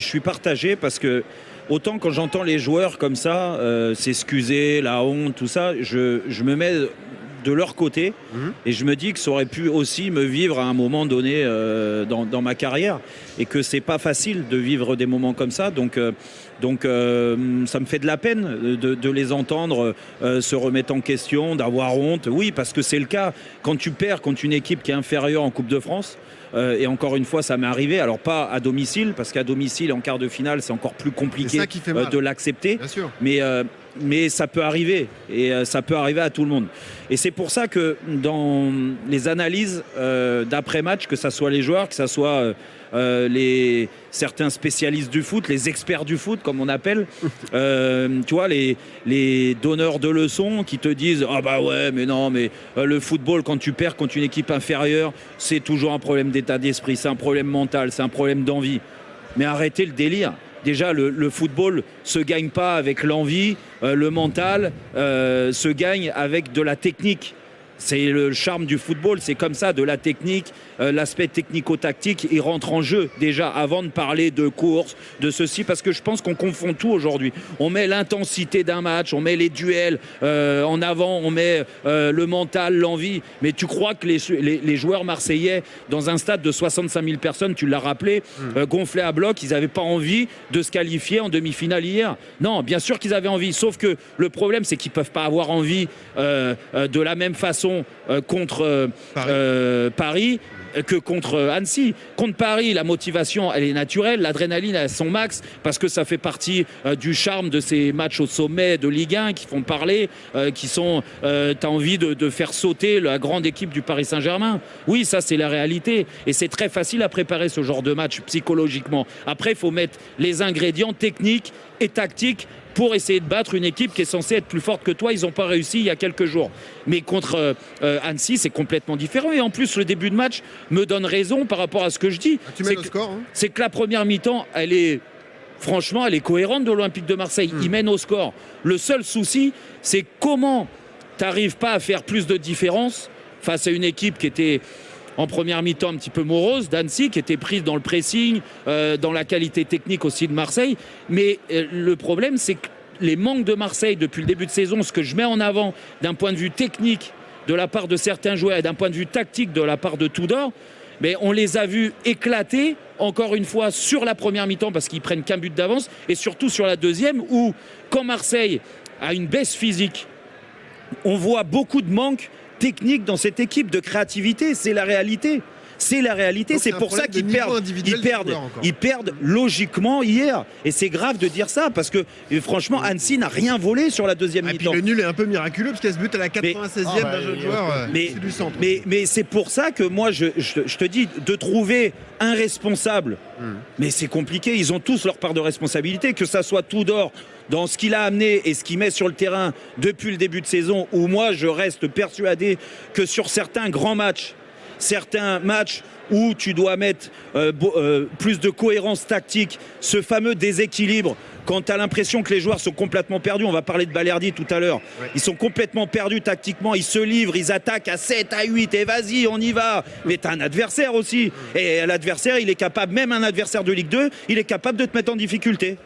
suis partagé parce que autant quand j'entends les joueurs comme ça, s'excuser, la honte, tout ça, je me mets de leur côté et je me dis que ça aurait pu aussi me vivre à un moment donné dans ma carrière et que c'est pas facile de vivre des moments comme ça. Donc ça me fait de la peine de les entendre se remettre en question, d'avoir honte. Oui, parce que c'est le cas. Quand tu perds contre une équipe qui est inférieure en Coupe de France, et encore une fois, ça m'est arrivé. Alors pas à domicile, parce qu'à domicile, en quart de finale, c'est encore plus compliqué de l'accepter. Mais ça peut arriver, et ça peut arriver à tout le monde. Et c'est pour ça que dans les analyses d'après-match, que ce soit les joueurs, que ce soit certains spécialistes du foot, les experts du foot, comme on appelle, tu vois, les donneurs de leçons qui te disent « Ah bah ouais, mais non, mais le football, quand tu perds contre une équipe inférieure, c'est toujours un problème d'état d'esprit, c'est un problème mental, c'est un problème d'envie. » Mais arrêtez le délire. Déjà, le football se gagne pas avec l'envie, le mental se gagne avec de la technique. C'est le charme du football, c'est comme ça, de la technique, l'aspect technico-tactique, il rentre en jeu déjà avant de parler de course, de ceci, parce que je pense qu'on confond tout aujourd'hui. On met l'intensité d'un match, on met les duels en avant, on met le mental, l'envie, mais tu crois que les joueurs marseillais, dans un stade de 65 000 personnes, tu l'as rappelé, gonflés à bloc, ils n'avaient pas envie de se qualifier en demi-finale hier. Non, bien sûr qu'ils avaient envie, sauf que le problème, c'est qu'ils ne peuvent pas avoir envie de la même façon contre Paris que contre Annecy. Contre Paris, la motivation, elle est naturelle, l'adrénaline à son max, parce que ça fait partie du charme de ces matchs au sommet de Ligue 1 qui font parler, qui sont... t'as envie de faire sauter la grande équipe du Paris Saint-Germain. Oui, ça, c'est la réalité. Et c'est très facile à préparer ce genre de match psychologiquement. Après, il faut mettre les ingrédients techniques et tactiques pour essayer de battre une équipe qui est censée être plus forte que toi. Ils n'ont pas réussi il y a quelques jours. Mais contre Annecy, c'est complètement différent. Et en plus, le début de match me donne raison par rapport à ce que je dis. Tu mets le score, hein. C'est que la première mi-temps, franchement, elle est cohérente de l'Olympique de Marseille. Ils mènent au score. Le seul souci, c'est comment tu n'arrives pas à faire plus de différence face à une équipe qui était... en première mi-temps un petit peu morose d'Annecy, qui était prise dans le pressing, dans la qualité technique aussi de Marseille. Mais le problème, c'est que les manques de Marseille depuis le début de saison, ce que je mets en avant d'un point de vue technique de la part de certains joueurs et d'un point de vue tactique de la part de Tudor, mais on les a vus éclater, encore une fois, sur la première mi-temps parce qu'ils prennent qu'un but d'avance, et surtout sur la deuxième, où quand Marseille a une baisse physique, on voit beaucoup de manques technique dans cette équipe, de créativité, c'est la réalité. C'est la réalité, donc c'est pour ça qu'ils perdent logiquement hier. Et c'est grave de dire ça, parce que franchement, Annecy n'a rien volé sur la deuxième mi-temps. Le nul est un peu miraculeux, parce qu'il y a ce but à la 96e d'un jeune joueur, c'est du centre. Mais c'est pour ça que moi, je te dis, de trouver un responsable, mais c'est compliqué, ils ont tous leur part de responsabilité, que ça soit Tudor, dans ce qu'il a amené et ce qu'il met sur le terrain depuis le début de saison, où moi je reste persuadé que sur certains grands matchs, certains matchs où tu dois mettre plus de cohérence tactique, ce fameux déséquilibre, quand tu as l'impression que les joueurs sont complètement perdus, on va parler de Balerdi tout à l'heure, ils sont complètement perdus tactiquement, ils se livrent, ils attaquent à 7, à 8, et vas-y, on y va. Mais tu as un adversaire aussi, et l'adversaire, il est capable, même un adversaire de Ligue 2, il est capable de te mettre en difficulté.